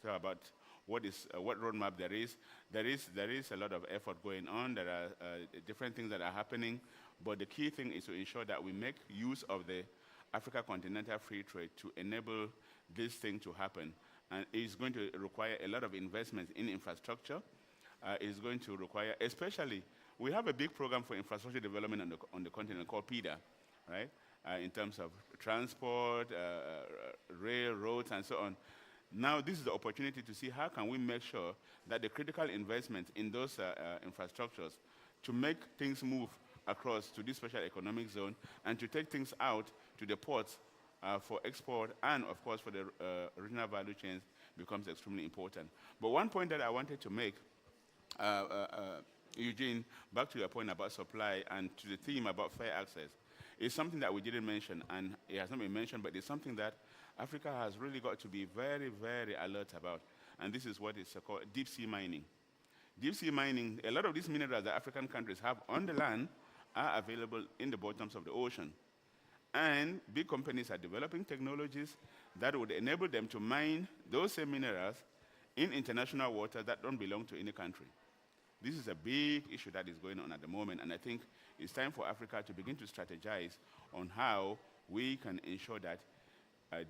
thought about what roadmap there is. There is a lot of effort going on. There are different things that are happening, but the key thing is to ensure that we make use of the Africa Continental Free Trade to enable this thing to happen. And it's going to require a lot of investment in infrastructure. It's going to require, especially, we have a big program for infrastructure development on the continent called PIDA, right? In terms of transport, railroads, and so on. Now, this is the opportunity to see how can we make sure that the critical investment in those infrastructures to make things move across to this special economic zone and to take things out to the ports for export and, of course, for the regional value chains becomes extremely important. But one point that I wanted to make, Eugene, back to your point about supply and to the theme about fair access, is something that we didn't mention, and it has not been mentioned, but it's something that Africa has really got to be very, very alert about, and this is what is called deep sea mining. Deep sea mining, a lot of these minerals that African countries have on the land are available in the bottoms of the ocean. And big companies are developing technologies that would enable them to mine those same minerals in international waters that don't belong to any country. This is a big issue that is going on at the moment, and I think it's time for Africa to begin to strategize on how we can ensure that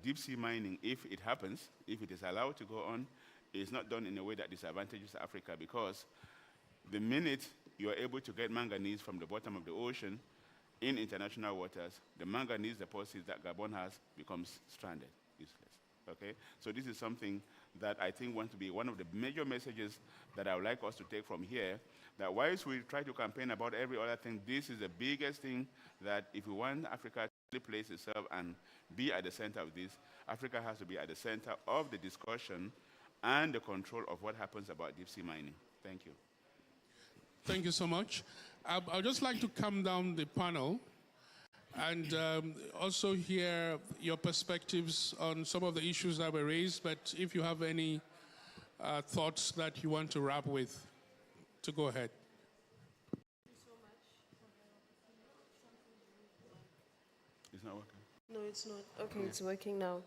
deep sea mining, if it happens, if it is allowed to go on, is not done in a way that disadvantages Africa, because the minute you are able to get manganese from the bottom of the ocean in international waters, the manganese deposits that Gabon has becomes stranded, useless. Okay? So this is something that I think wants to be one of the major messages that I would like us to take from here, that whilst we try to campaign about every other thing, this is the biggest thing that if we want Africa to place itself and be at the center of this, Africa has to be at the center of the discussion and the control of what happens about deep sea mining. Thank you. Thank you so much. I'd just like to come down the panel and also hear your perspectives on some of the issues that were raised, but if you have any thoughts that you want to wrap with, to go ahead. It's not working. No, it's not. Okay, it's working now.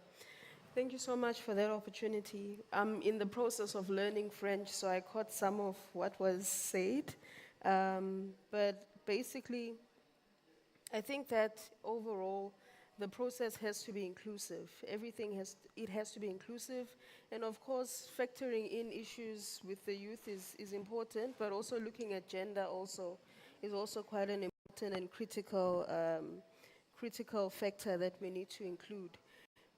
Thank you so much for that opportunity. I'm in the process of learning French, so I caught some of what was said. But basically, I think that overall, the process has to be inclusive. Everything has to be inclusive. And of course, factoring in issues with the youth is important, but also looking at gender also is also quite an important and critical factor that we need to include.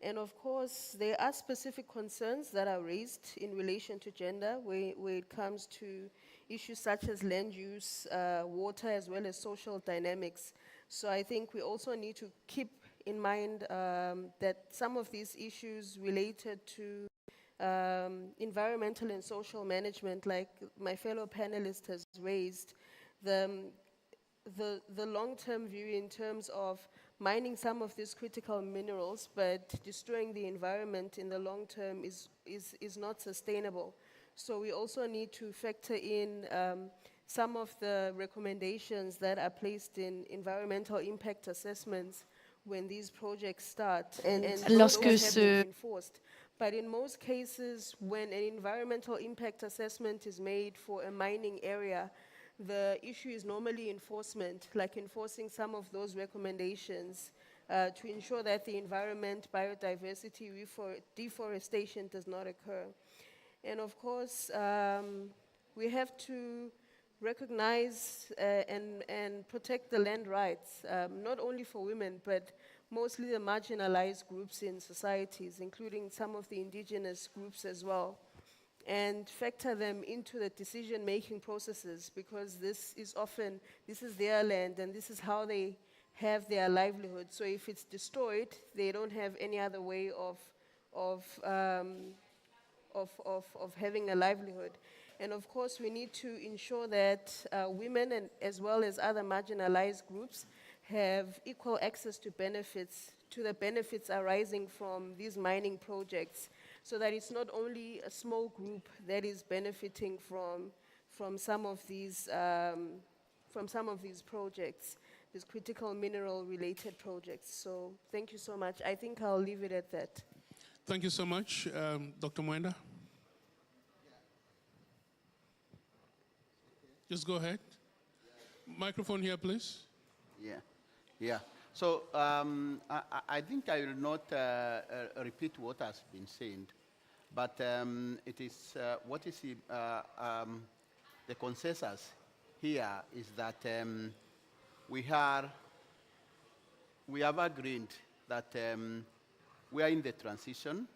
And of course, there are specific concerns that are raised in relation to gender where it comes to issues such as land use, water, as well as social dynamics. So I think we also need to keep in mind that some of these issues related to environmental and social management, like my fellow panelist has raised, the long-term view in terms of mining some of these critical minerals, but destroying the environment in the long term is not sustainable. So we also need to factor in some of the recommendations that are placed in environmental impact assessments when these projects start and Lorsque those have been ce- enforced. But in most cases, when an environmental impact assessment is made for a mining area, the issue is normally enforcement, like enforcing some of those recommendations to ensure that the environment, biodiversity, deforestation does not occur. And of course, we have to recognize and protect the land rights, not only for women, but mostly the marginalized groups in societies, including some of the indigenous groups as well, and factor them into the decision-making processes, because this is their land and this is how they have their livelihood. So if it's destroyed, they don't have any other way of having a livelihood. And of course, we need to ensure that women and as well as other marginalized groups have equal access to the benefits arising from these mining projects, so that it's not only a small group that is benefiting from some of these projects, these critical mineral related projects. So thank you so much. I think I'll leave it at that. Thank you so much, Dr. Mwenda. Just go ahead. Microphone here, please. Yeah. So I think I will not repeat what has been said, but it is what is the consensus here is that we have agreed that we are in the transition,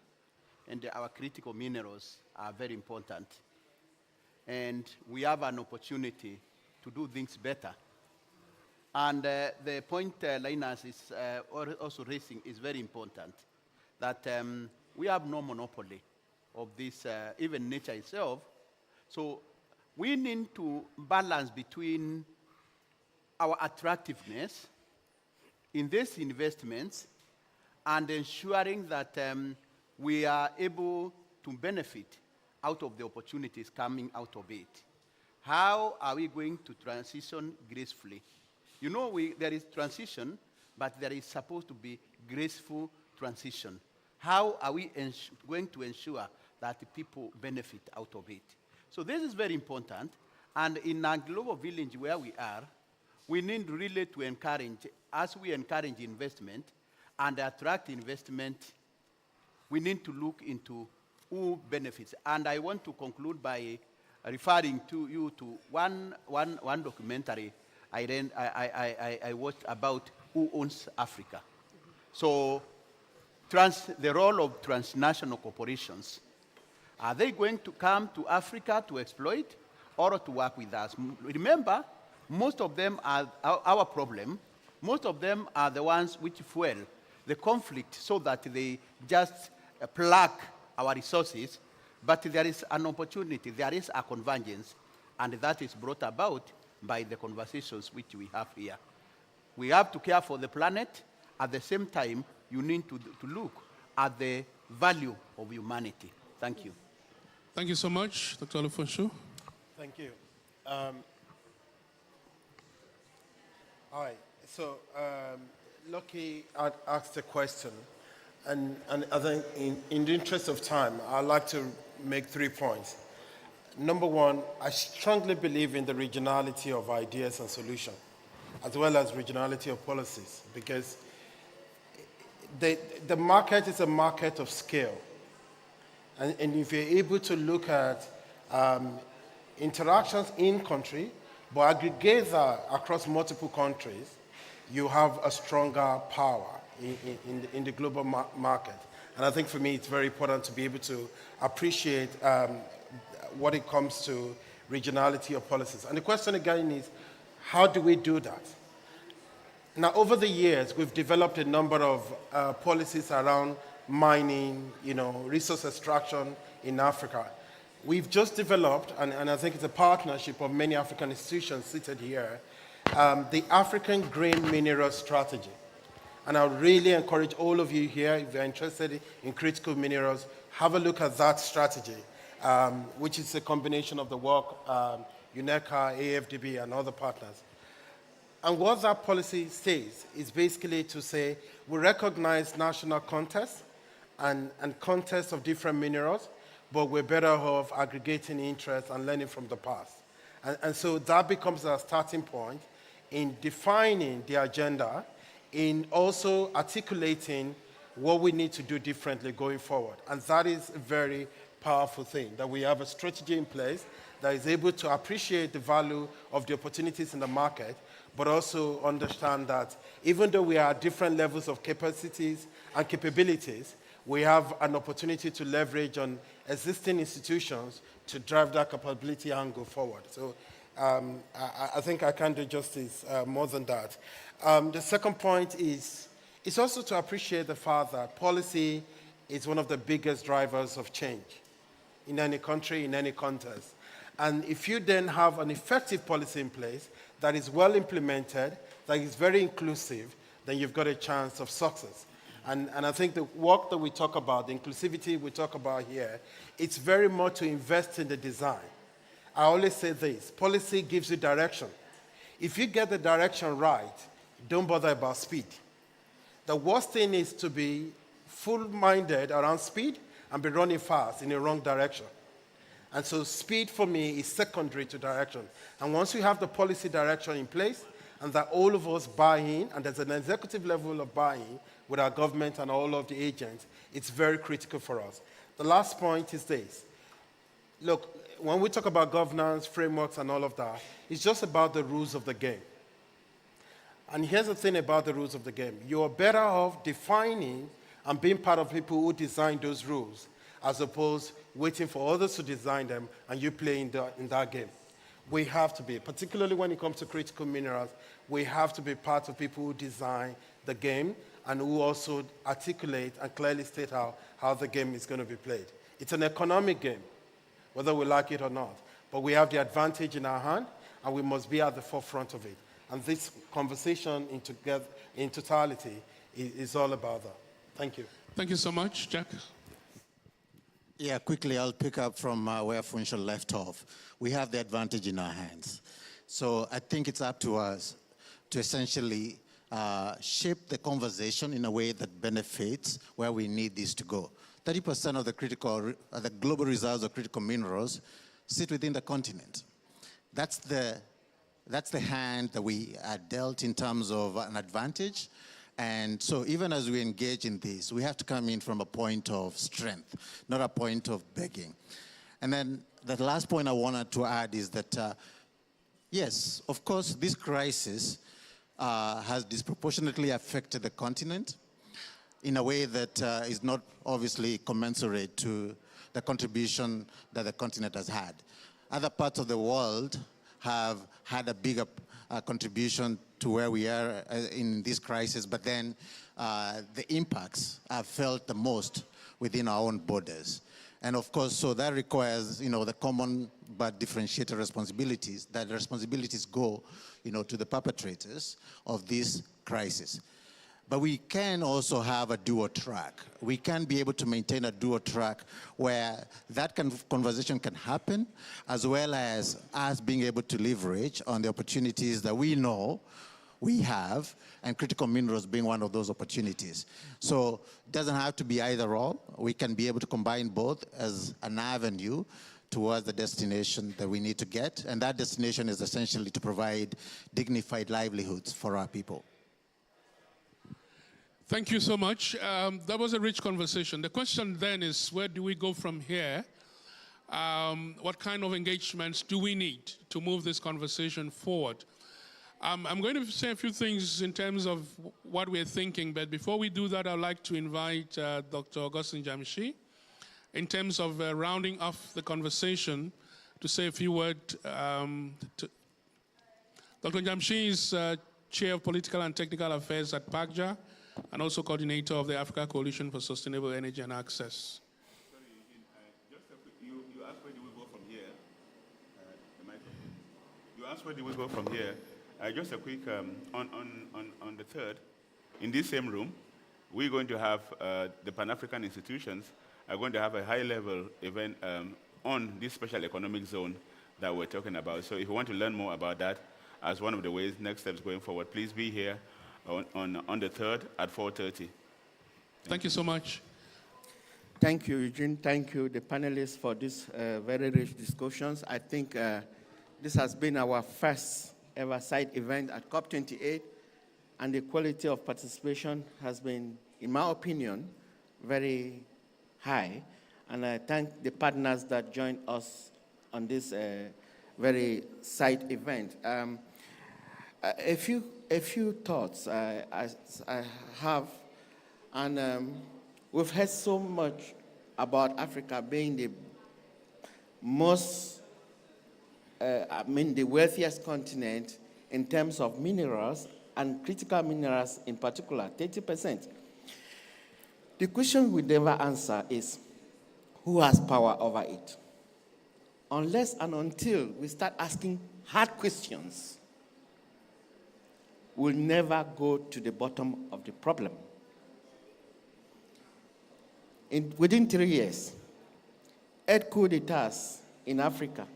and our critical minerals are very important. And we have an opportunity to do things better. And the point Linus is also raising is very important, that we have no monopoly of this, even nature itself. So we need to balance between our attractiveness in these investments and ensuring that we are able to benefit out of the opportunities coming out of it. How are we going to transition gracefully? You know, there is transition, but there is supposed to be graceful transition. How are we going to ensure that the people benefit out of it? So this is very important. And in a global village where we are, we need really to encourage, as we encourage investment and attract investment, we need to look into who benefits. And I want to conclude by referring to you to one documentary I watched about who owns Africa. So the role of transnational corporations. Are they going to come to Africa to exploit or to work with us? Remember, most of them are our problem. Most of them are the ones which fuel the conflict so that they just plug our resources, but there is an opportunity, there is a convergence, and that is brought about by the conversations which we have here. We have to care for the planet. At the same time, you need to look at the value of humanity. Thank you. Thank you so much, Dr. Alfonso. Thank you. All right. So, Lucky asked a question, and I think in the interest of time, I'd like to make 3 points. Number one, I strongly believe in the regionality of ideas and solutions, as well as regionality of policies, because the market is a market of scale. And if you're able to look at interactions in country, but aggregate that across multiple countries, you have a stronger power in the global market. And I think for me, it's very important to be able to appreciate what it comes to regionality of policies. And the question again is, how do we do that? Now, over the years, we've developed a number of policies around mining, resource extraction in Africa. We've just developed, and I think it's a partnership of many African institutions seated here, the African Green Mineral Strategy. And I really encourage all of you here, if you're interested in critical minerals, have a look at that strategy, which is a combination of the work UNECA, AFDB, and other partners. And what that policy says is basically to say we recognize national contests and contests of different minerals, but we're better off aggregating interest and learning from the past. And so that becomes our starting point in defining the agenda, in also articulating what we need to do differently going forward. And that is a very powerful thing, that we have a strategy in place that is able to appreciate the value of the opportunities in the market, but also understand that even though we are at different levels of capacities and capabilities, we have an opportunity to leverage on existing institutions to drive that capability and go forward. So I think I can't do justice more than that. The second point is also to appreciate the fact that policy is one of the biggest drivers of change in any country, in any context. And if you then have an effective policy in place that is well implemented, that is very inclusive, then you've got a chance of success. And I think the work that we talk about, the inclusivity we talk about here, it's very much to invest in the design. I always say this, policy gives you direction. If you get the direction right, don't bother about speed. The worst thing is to be full-minded around speed and be running fast in the wrong direction. And so speed for me is secondary to direction. And once we have the policy direction in place and that all of us buy in, and there's an executive level of buy-in with our government and all of the agents, it's very critical for us. The last point is this. Look, when we talk about governance, frameworks, and all of that, it's just about the rules of the game. And here's the thing about the rules of the game. You're better off defining and being part of people who design those rules as opposed waiting for others to design them and you play in that game. We have to be, particularly when it comes to critical minerals, we have to be part of people who design the game and who also articulate and clearly state how the game is going to be played. It's an economic game, whether we like it or not. But we have the advantage in our hand, and we must be at the forefront of it. And this conversation in totality is all about that. Thank you. Thank you so much, Jack. Yeah, quickly, I'll pick up from where Funchal left off. We have the advantage in our hands. So I think it's up to us to essentially shape the conversation in a way that benefits where we need this to go. 30% of the global reserves of critical minerals sit within the continent. That's the hand that we are dealt in terms of an advantage. And so even as we engage in this, we have to come in from a point of strength, not a point of begging. And then the last point I wanted to add is that, yes, of course, this crisis has disproportionately affected the continent in a way that is not obviously commensurate to the contribution that the continent has had. Other parts of the world have had a bigger contribution to where we are in this crisis, but then the impacts are felt the most within our own borders. And of course, so that requires, the common but differentiated responsibilities, that responsibilities go, to the perpetrators of this crisis. But we can also have a dual track. We can be able to maintain a dual track where that kind of conversation can happen, as well as us being able to leverage on the opportunities that we know we have, and critical minerals being one of those opportunities. So it doesn't have to be either or. We can be able to combine both as an avenue towards the destination that we need to get. And that destination is essentially to provide dignified livelihoods for our people. Thank you so much. That was a rich conversation. The question then is, where do we go from here? What kind of engagements do we need to move this conversation forward? I'm going to say a few things in terms of what we're thinking, but before we do that, I'd like to invite Dr. Augustine Jamshi, in terms of rounding off the conversation, to say a few words. Dr. Jamshi is Chair of Political and Technical Affairs at PACJA, and also coordinator of the Africa Coalition for Sustainable Energy and Access. Sorry, you asked where do we go from here? The microphone. You asked where do we go from here? Just a quick, on the 3rd, in this same room, we're going to have the Pan-African institutions are going to have a high-level event on this special economic zone that we're talking about. So if you want to learn more about that as one of the ways, next steps going forward, please be here on the 3rd at 4:30. Thank you so much. Thank you, Eugene. Thank you, the panelists, for these very rich discussions. I think this has been our first ever side event at COP28, and the quality of participation has been, in my opinion, very high. And I thank the partners that joined us on this very side event. A few thoughts I have, and we've heard so much about Africa being the most, the wealthiest continent in terms of minerals, and critical minerals in particular, 30%. The question we never answer is, who has power over it? Unless and until we start asking hard questions, we'll never go to the bottom of the problem. Within 3 years, 8 coups d'etats in Africa.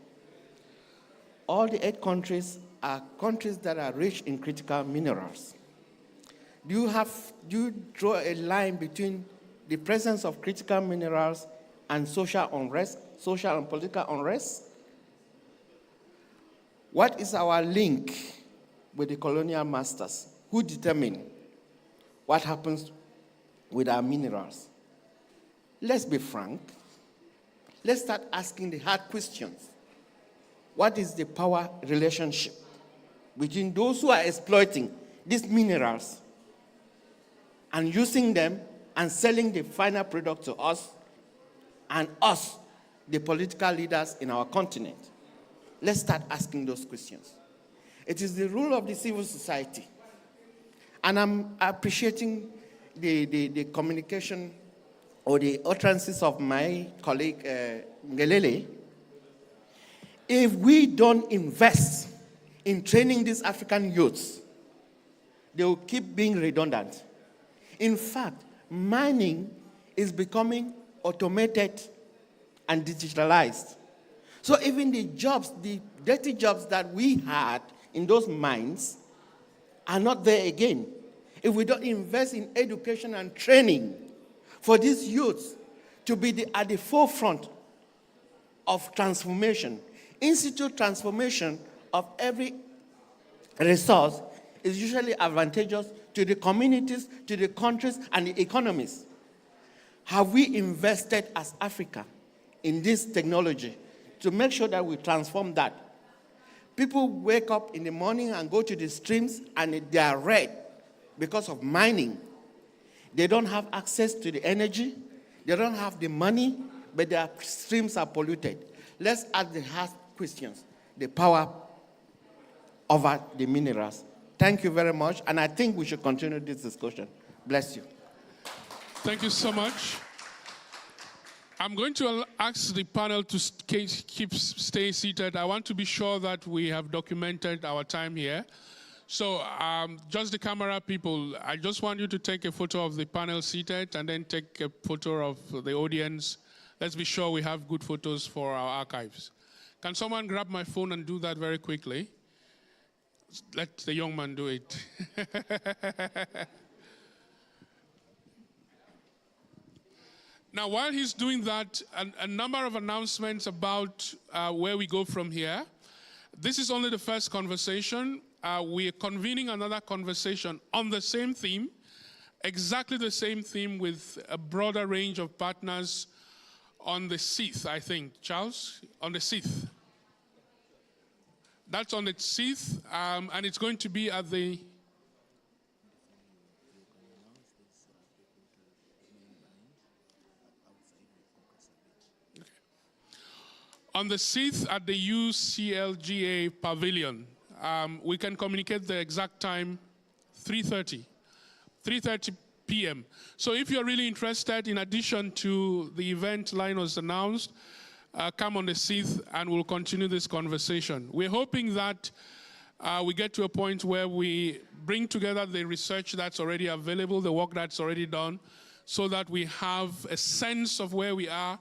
All the 8 countries are countries that are rich in critical minerals. Do you draw a line between the presence of critical minerals and social unrest, social and political unrest? What is our link with the colonial masters who determine what happens with our minerals? Let's be frank. Let's start asking the hard questions. What is the power relationship between those who are exploiting these minerals and using them and selling the final product to us, and us, the political leaders in our continent? Let's start asking those questions. It is the role of the civil society. And I'm appreciating the communication or the utterances of my colleague, Ngelele. If we don't invest in training these African youths, they will keep being redundant. In fact, mining is becoming automated and digitalized. So even the jobs, the dirty jobs that we had in those mines are not there again. If we don't invest in education and training for these youths to be at the forefront of transformation, institute transformation of every resource is usually advantageous to the communities, to the countries, and the economies. Have we invested as Africa in this technology to make sure that we transform that? People wake up in the morning and go to the streams and they are red because of mining. They don't have access to the energy, they don't have the money, but their streams are polluted. Let's ask the hard questions, the power over the minerals. Thank you very much, and I think we should continue this discussion. Bless you. Thank you so much. I'm going to ask the panel to stay seated. I want to be sure that we have documented our time here. So just the camera people, I just want you to take a photo of the panel seated and then take a photo of the audience. Let's be sure we have good photos for our archives. Can someone grab my phone and do that very quickly? Let the young man do it. Now, while he's doing that, a number of announcements about where we go from here. This is only the first conversation. We are convening another conversation on the same theme, exactly the same theme, with a broader range of partners on the 6th, I think. Charles? On the 6th. That's on the 6th, and it's going to be at the... On the 6th at the UCLGA Pavilion. We can communicate the exact time, 3:30 p.m. So if you're really interested, in addition to the event Linus announced, come on the 6th and we'll continue this conversation. We're hoping that we get to a point where we bring together the research that's already available, the work that's already done, so that we have a sense of where we are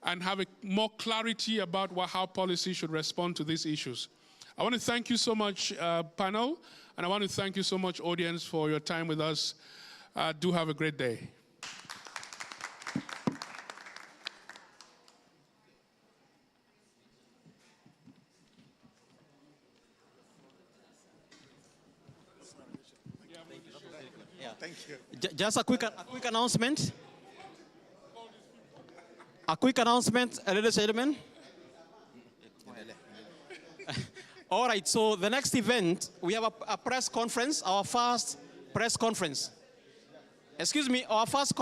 and have more clarity about how policy should respond to these issues. I want to thank you so much, panel, and I want to thank you so much, audience, for your time with us. Do have a great day. Yeah. Thank you. Just a quick announcement. A quick announcement, ladies and gentlemen. All right, so the next event, we have a press conference, our first press conference. Excuse me, our first